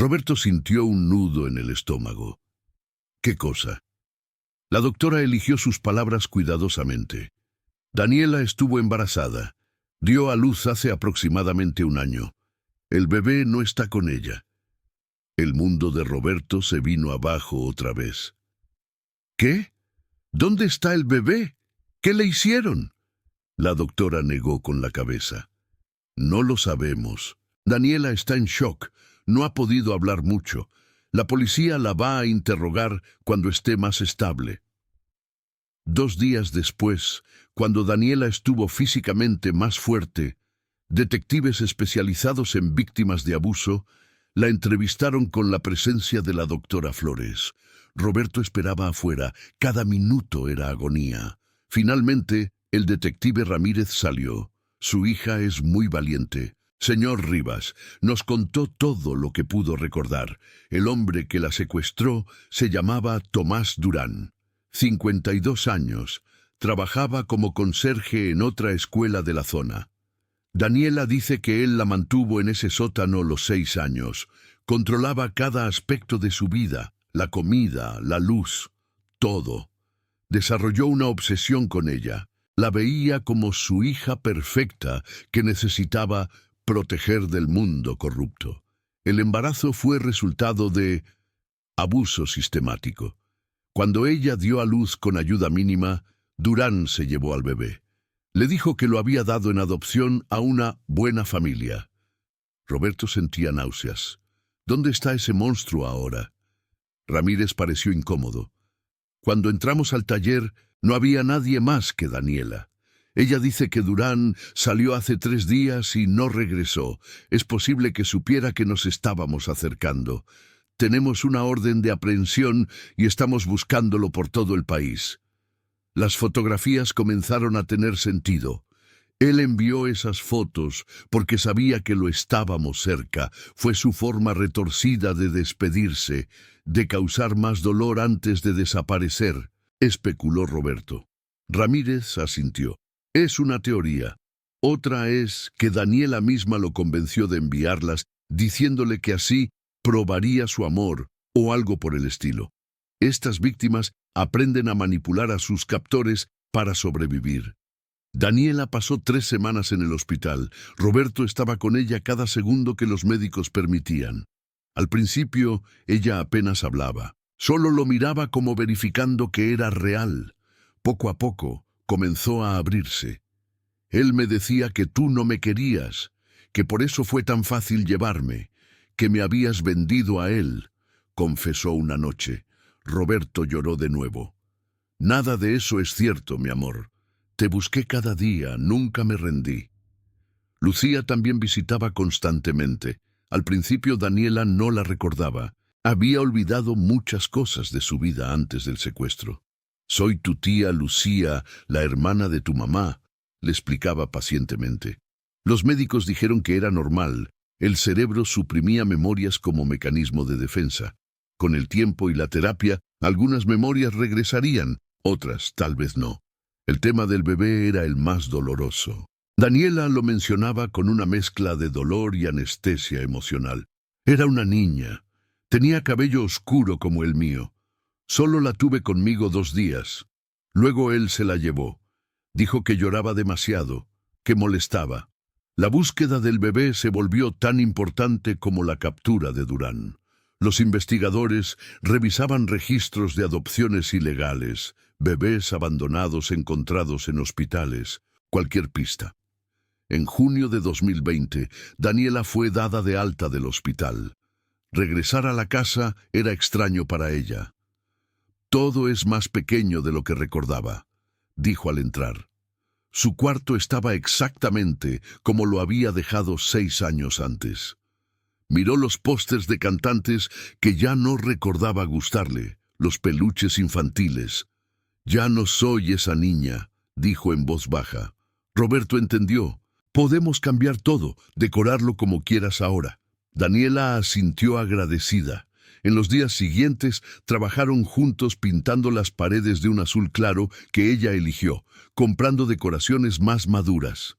Roberto sintió un nudo en el estómago. ¿Qué cosa? La doctora eligió sus palabras cuidadosamente. Daniela estuvo embarazada. Dio a luz hace aproximadamente un año. El bebé no está con ella. El mundo de Roberto se vino abajo otra vez. ¿Qué? ¿Dónde está el bebé? ¿Qué le hicieron? La doctora negó con la cabeza. No lo sabemos. Daniela está en shock. No ha podido hablar mucho. La policía la va a interrogar cuando esté más estable. 2 días después, cuando Daniela estuvo físicamente más fuerte, detectives especializados en víctimas de abuso la entrevistaron con la presencia de la doctora Flores. Roberto esperaba afuera. Cada minuto era agonía. Finalmente, el detective Ramírez salió. Su hija es muy valiente. Señor Rivas, nos contó todo lo que pudo recordar. El hombre que la secuestró se llamaba Tomás Durán. 52 años. Trabajaba como conserje en otra escuela de la zona. Daniela dice que él la mantuvo en ese sótano los 6 años. Controlaba cada aspecto de su vida, la comida, la luz, todo. Desarrolló una obsesión con ella. La veía como su hija perfecta que necesitaba proteger del mundo corrupto. El embarazo fue resultado de abuso sistemático. Cuando ella dio a luz con ayuda mínima, Durán se llevó al bebé. Le dijo que lo había dado en adopción a una buena familia. Roberto sentía náuseas. ¿Dónde está ese monstruo ahora? Ramírez pareció incómodo. Cuando entramos al taller, no había nadie más que Daniela. Ella dice que Durán salió hace 3 días y no regresó. Es posible que supiera que nos estábamos acercando. Tenemos una orden de aprehensión y estamos buscándolo por todo el país. Las fotografías comenzaron a tener sentido. Él envió esas fotos porque sabía que lo estábamos cerca. Fue su forma retorcida de despedirse, de causar más dolor antes de desaparecer, especuló Roberto. Ramírez asintió. Es una teoría. Otra es que Daniela misma lo convenció de enviarlas, diciéndole que así probaría su amor o algo por el estilo. Estas víctimas aprenden a manipular a sus captores para sobrevivir. Daniela pasó 3 semanas en el hospital. Roberto estaba con ella cada segundo que los médicos permitían. Al principio, ella apenas hablaba. Solo lo miraba como verificando que era real. Poco a poco, comenzó a abrirse. Él me decía que tú no me querías, que por eso fue tan fácil llevarme, que me habías vendido a él, confesó una noche. Roberto lloró de nuevo. Nada de eso es cierto, mi amor. Te busqué cada día, nunca me rendí. Lucía también visitaba constantemente. Al principio Daniela no la recordaba. Había olvidado muchas cosas de su vida antes del secuestro. Soy tu tía Lucía, la hermana de tu mamá, le explicaba pacientemente. Los médicos dijeron que era normal. El cerebro suprimía memorias como mecanismo de defensa. Con el tiempo y la terapia, algunas memorias regresarían, otras tal vez no. El tema del bebé era el más doloroso. Daniela lo mencionaba con una mezcla de dolor y anestesia emocional. Era una niña. Tenía cabello oscuro como el mío. Solo la tuve conmigo 2 días. Luego él se la llevó. Dijo que lloraba demasiado, que molestaba. La búsqueda del bebé se volvió tan importante como la captura de Durán. Los investigadores revisaban registros de adopciones ilegales, bebés abandonados encontrados en hospitales, cualquier pista. En junio de 2020, Daniela fue dada de alta del hospital. Regresar a la casa era extraño para ella. Todo es más pequeño de lo que recordaba, dijo al entrar. Su cuarto estaba exactamente como lo había dejado 6 años antes. Miró los pósters de cantantes que ya no recordaba gustarle, los peluches infantiles. «Ya no soy esa niña», dijo en voz baja. Roberto entendió. «Podemos cambiar todo, decorarlo como quieras ahora». Daniela asintió agradecida. En los días siguientes trabajaron juntos pintando las paredes de un azul claro que ella eligió, comprando decoraciones más maduras.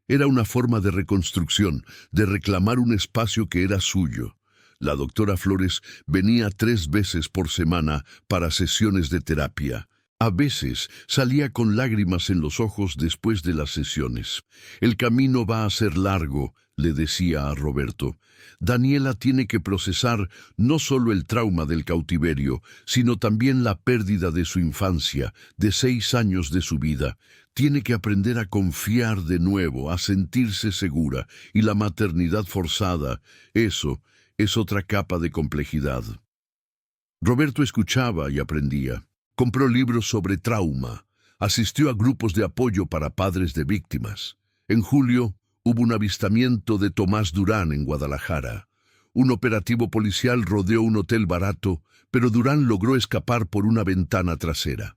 Era una forma de reconstrucción, de reclamar un espacio que era suyo. La doctora Flores venía 3 veces por semana para sesiones de terapia. A veces salía con lágrimas en los ojos después de las sesiones. «El camino va a ser largo», le decía a Roberto. «Daniela tiene que procesar no solo el trauma del cautiverio, sino también la pérdida de su infancia, de 6 años de su vida. Tiene que aprender a confiar de nuevo, a sentirse segura, y la maternidad forzada, eso es otra capa de complejidad». Roberto escuchaba y aprendía. Compró libros sobre trauma. Asistió a grupos de apoyo para padres de víctimas. En julio hubo un avistamiento de Tomás Durán en Guadalajara. Un operativo policial rodeó un hotel barato, pero Durán logró escapar por una ventana trasera.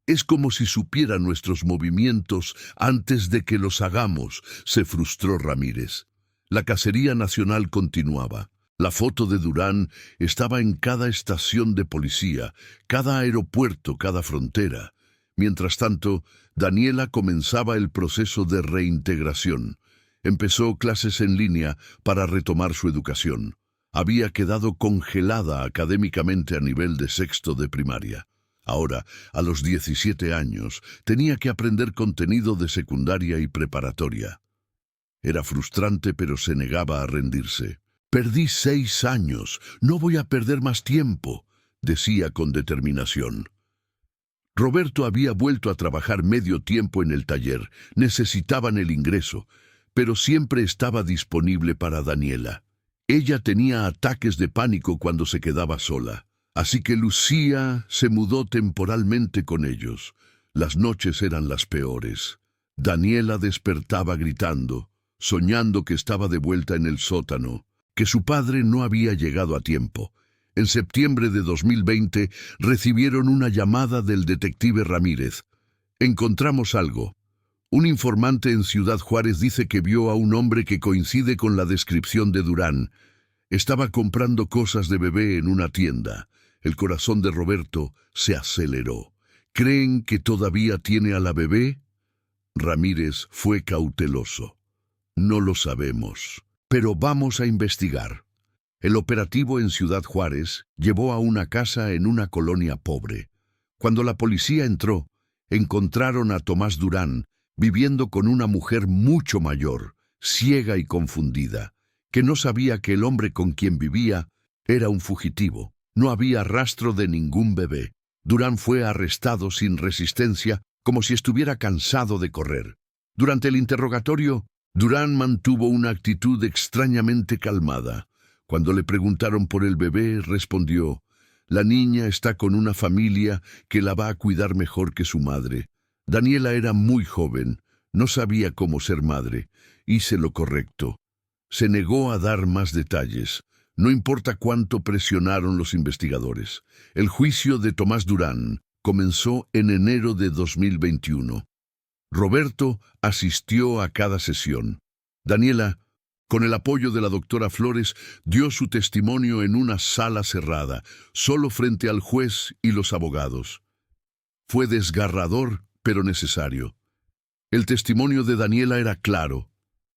«Es como si supiera nuestros movimientos antes de que los hagamos», se frustró Ramírez. La cacería nacional continuaba. La foto de Durán estaba en cada estación de policía, cada aeropuerto, cada frontera. Mientras tanto, Daniela comenzaba el proceso de reintegración. Empezó clases en línea para retomar su educación. Había quedado congelada académicamente a nivel de 6º de primaria. Ahora, a los 17 años, tenía que aprender contenido de secundaria y preparatoria. Era frustrante, pero se negaba a rendirse. «Perdí 6 años, no voy a perder más tiempo», decía con determinación. Roberto había vuelto a trabajar medio tiempo en el taller, necesitaban el ingreso, pero siempre estaba disponible para Daniela. Ella tenía ataques de pánico cuando se quedaba sola, así que Lucía se mudó temporalmente con ellos. Las noches eran las peores. Daniela despertaba gritando, soñando que estaba de vuelta en el sótano, que su padre no había llegado a tiempo. En septiembre de 2020 recibieron una llamada del detective Ramírez. «Encontramos algo. Un informante en Ciudad Juárez dice que vio a un hombre que coincide con la descripción de Durán. Estaba comprando cosas de bebé en una tienda». El corazón de Roberto se aceleró. «¿Creen que todavía tiene a la bebé?» Ramírez fue cauteloso. «No lo sabemos, pero vamos a investigar». El operativo en Ciudad Juárez llevó a una casa en una colonia pobre. Cuando la policía entró, encontraron a Tomás Durán viviendo con una mujer mucho mayor, ciega y confundida, que no sabía que el hombre con quien vivía era un fugitivo. No había rastro de ningún bebé. Durán fue arrestado sin resistencia, como si estuviera cansado de correr. Durante el interrogatorio, Durán mantuvo una actitud extrañamente calmada. Cuando le preguntaron por el bebé, respondió: «La niña está con una familia que la va a cuidar mejor que su madre. Daniela era muy joven, no sabía cómo ser madre. Hice lo correcto». Se negó a dar más detalles. No importa cuánto presionaron los investigadores. El juicio de Tomás Durán comenzó en enero de 2021. Roberto asistió a cada sesión. Daniela, con el apoyo de la doctora Flores, dio su testimonio en una sala cerrada, solo frente al juez y los abogados. Fue desgarrador, pero necesario. El testimonio de Daniela era claro,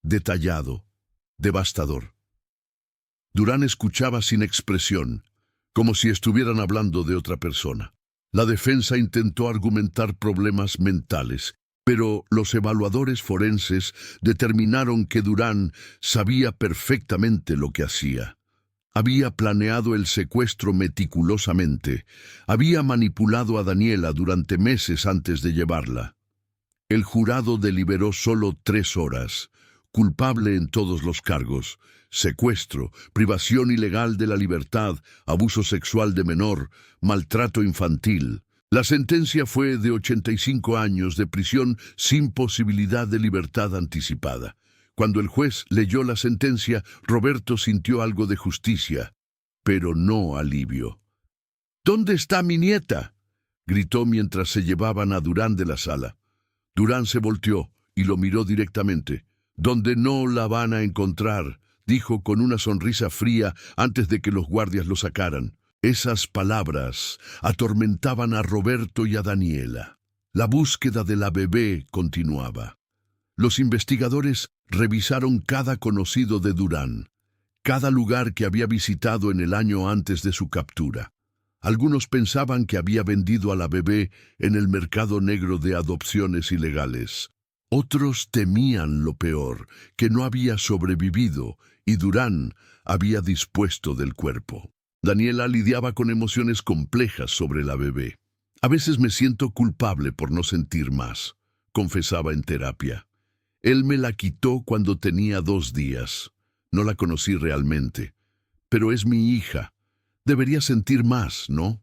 detallado, devastador. Durán escuchaba sin expresión, como si estuvieran hablando de otra persona. La defensa intentó argumentar problemas mentales, pero los evaluadores forenses determinaron que Durán sabía perfectamente lo que hacía. Había planeado el secuestro meticulosamente. Había manipulado a Daniela durante meses antes de llevarla. El jurado deliberó solo 3 horas. Culpable en todos los cargos: secuestro, privación ilegal de la libertad, abuso sexual de menor, maltrato infantil. La sentencia fue de 85 años de prisión sin posibilidad de libertad anticipada. Cuando el juez leyó la sentencia, Roberto sintió algo de justicia, pero no alivio. «¿Dónde está mi nieta?», gritó mientras se llevaban a Durán de la sala. Durán se volteó y lo miró directamente. «¿Dónde no la van a encontrar?», dijo con una sonrisa fría antes de que los guardias lo sacaran. Esas palabras atormentaban a Roberto y a Daniela. La búsqueda de la bebé continuaba. Los investigadores revisaron cada conocido de Durán, cada lugar que había visitado en el año antes de su captura. Algunos pensaban que había vendido a la bebé en el mercado negro de adopciones ilegales. Otros temían lo peor, que no había sobrevivido y Durán había dispuesto del cuerpo. Daniela lidiaba con emociones complejas sobre la bebé. «A veces me siento culpable por no sentir más», confesaba en terapia. «Él me la quitó cuando tenía 2 días. No la conocí realmente. Pero es mi hija. Debería sentir más, ¿no?».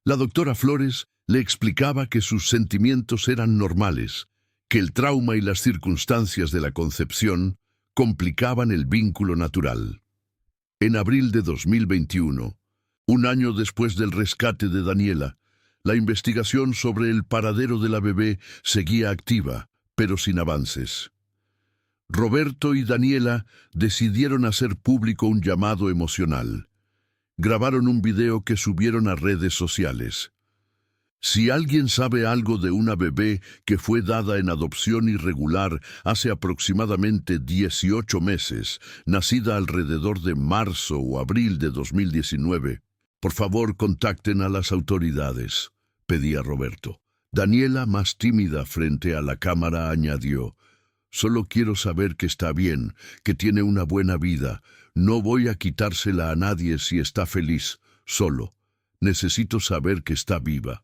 La doctora Flores le explicaba que sus sentimientos eran normales, que el trauma y las circunstancias de la concepción complicaban el vínculo natural. En abril de 2021, un año después del rescate de Daniela, la investigación sobre el paradero de la bebé seguía activa, pero sin avances. Roberto y Daniela decidieron hacer público un llamado emocional. Grabaron un video que subieron a redes sociales. «Si alguien sabe algo de una bebé que fue dada en adopción irregular hace aproximadamente 18 meses, nacida alrededor de marzo o abril de 2019, por favor contacten a las autoridades», pedía Roberto. Daniela, más tímida frente a la cámara, añadió: «Solo quiero saber que está bien, que tiene una buena vida. No voy a quitársela a nadie si está feliz, solo. Necesito saber que está viva».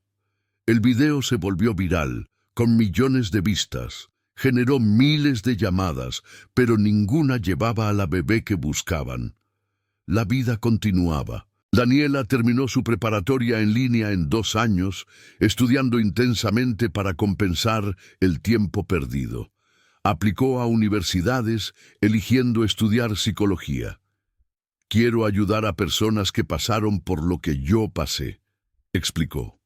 El video se volvió viral, con millones de vistas. Generó miles de llamadas, pero ninguna llevaba a la bebé que buscaban. La vida continuaba. Daniela terminó su preparatoria en línea en 2 años, estudiando intensamente para compensar el tiempo perdido. Aplicó a universidades, eligiendo estudiar psicología. «Quiero ayudar a personas que pasaron por lo que yo pasé», explicó.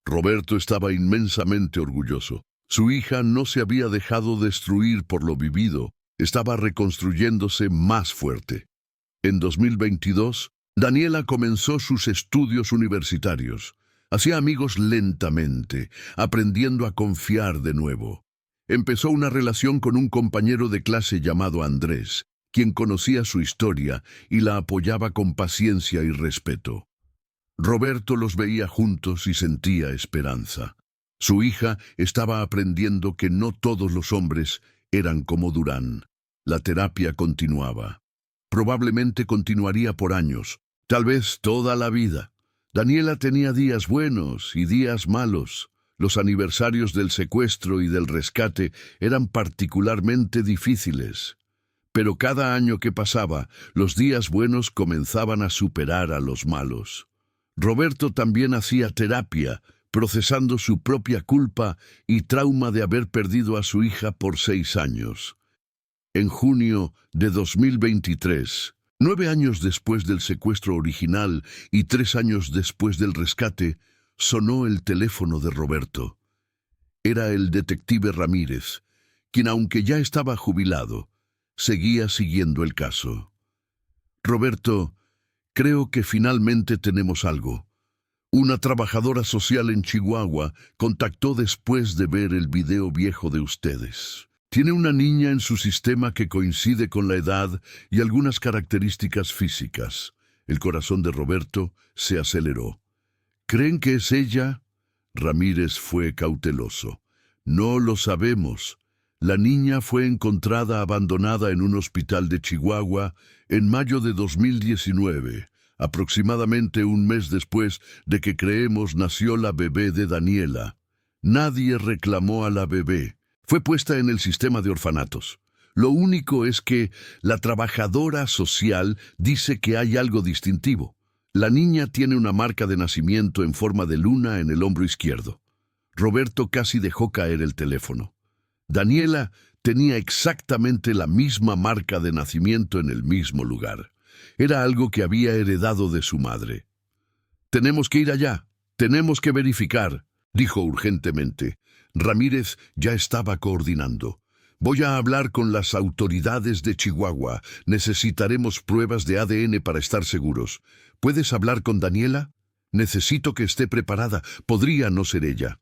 Roberto estaba inmensamente orgulloso. Su hija no se había dejado destruir por lo vivido, estaba reconstruyéndose más fuerte. En 2022, Daniela comenzó sus estudios universitarios. Hacía amigos lentamente, aprendiendo a confiar de nuevo. Empezó una relación con un compañero de clase llamado Andrés, quien conocía su historia y la apoyaba con paciencia y respeto. Roberto los veía juntos y sentía esperanza. Su hija estaba aprendiendo que no todos los hombres eran como Durán. La terapia continuaba. Probablemente continuaría por años, tal vez toda la vida. Daniela tenía días buenos y días malos. Los aniversarios del secuestro y del rescate eran particularmente difíciles. Pero cada año que pasaba, los días buenos comenzaban a superar a los malos. Roberto también hacía terapia, procesando su propia culpa y trauma de haber perdido a su hija por 6 años. En junio de 2023, 9 años después del secuestro original y 3 años después del rescate, sonó el teléfono de Roberto. Era el detective Ramírez, quien, aunque ya estaba jubilado, seguía siguiendo el caso. «Roberto, creo que finalmente tenemos algo. Una trabajadora social en Chihuahua contactó después de ver el video viejo de ustedes. Tiene una niña en su sistema que coincide con la edad y algunas características físicas». El corazón de Roberto se aceleró. «¿Creen que es ella?». Ramírez fue cauteloso. «No lo sabemos. La niña fue encontrada abandonada en un hospital de Chihuahua en mayo de 2019, aproximadamente un mes después de que creemos nació la bebé de Daniela. Nadie reclamó a la bebé. Fue puesta en el sistema de orfanatos. Lo único es que la trabajadora social dice que hay algo distintivo. La niña tiene una marca de nacimiento en forma de luna en el hombro izquierdo». Roberto casi dejó caer el teléfono. Daniela tenía exactamente la misma marca de nacimiento en el mismo lugar. Era algo que había heredado de su madre. «Tenemos que ir allá, tenemos que verificar», dijo urgentemente. Ramírez ya estaba coordinando. «Voy a hablar con las autoridades de Chihuahua. Necesitaremos pruebas de ADN para estar seguros. ¿Puedes hablar con Daniela? Necesito que esté preparada. Podría no ser ella».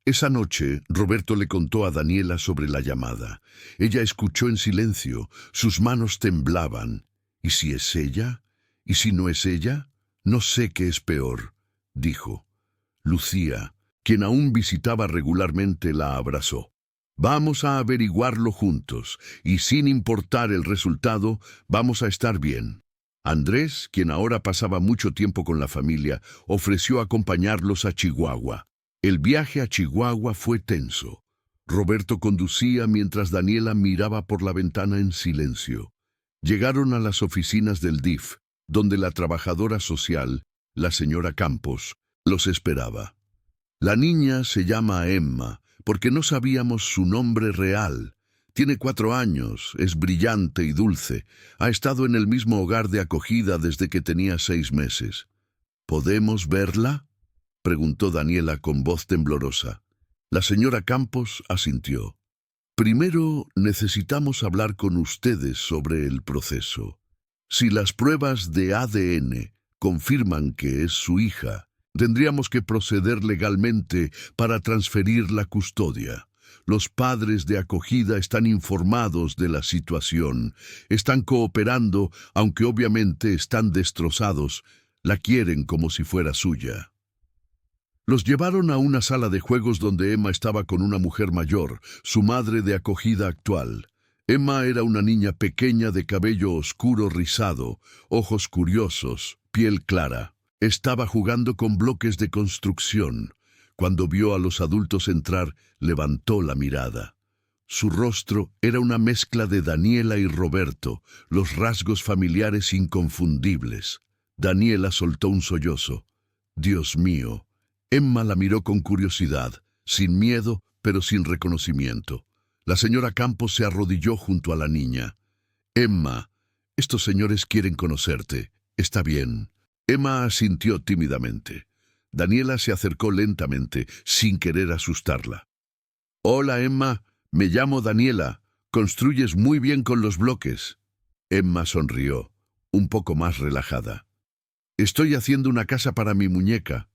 Esa noche, Roberto le contó a Daniela sobre la llamada. Ella escuchó en silencio, sus manos temblaban. «¿Y si es ella? ¿Y si no es ella? No sé qué es peor», dijo. Lucía, quien aún visitaba regularmente, la abrazó. «Vamos a averiguarlo juntos, y sin importar el resultado, vamos a estar bien». Andrés, quien ahora pasaba mucho tiempo con la familia, ofreció acompañarlos a Chihuahua. El viaje a Chihuahua fue tenso. Roberto conducía mientras Daniela miraba por la ventana en silencio. Llegaron a las oficinas del DIF, donde la trabajadora social, la señora Campos, los esperaba. «La niña se llama Emma, porque no sabíamos su nombre real. Tiene 4 años, es brillante y dulce. Ha estado en el mismo hogar de acogida desde que tenía 6 meses. ¿Podemos verla?», preguntó Daniela con voz temblorosa. La señora Campos asintió. «Primero necesitamos hablar con ustedes sobre el proceso. Si las pruebas de ADN confirman que es su hija, tendríamos que proceder legalmente para transferir la custodia. Los padres de acogida están informados de la situación, están cooperando, aunque obviamente están destrozados, la quieren como si fuera suya». Los llevaron a una sala de juegos donde Emma estaba con una mujer mayor, su madre de acogida actual. Emma era una niña pequeña de cabello oscuro rizado, ojos curiosos, piel clara. Estaba jugando con bloques de construcción. Cuando vio a los adultos entrar, levantó la mirada. Su rostro era una mezcla de Daniela y Roberto, los rasgos familiares inconfundibles. Daniela soltó un sollozo. «Dios mío». Emma la miró con curiosidad, sin miedo, pero sin reconocimiento. La señora Campos se arrodilló junto a la niña. «Emma, estos señores quieren conocerte. Está bien». Emma asintió tímidamente. Daniela se acercó lentamente, sin querer asustarla. «Hola, Emma. Me llamo Daniela. Construyes muy bien con los bloques». Emma sonrió, un poco más relajada. «Estoy haciendo una casa para mi muñeca.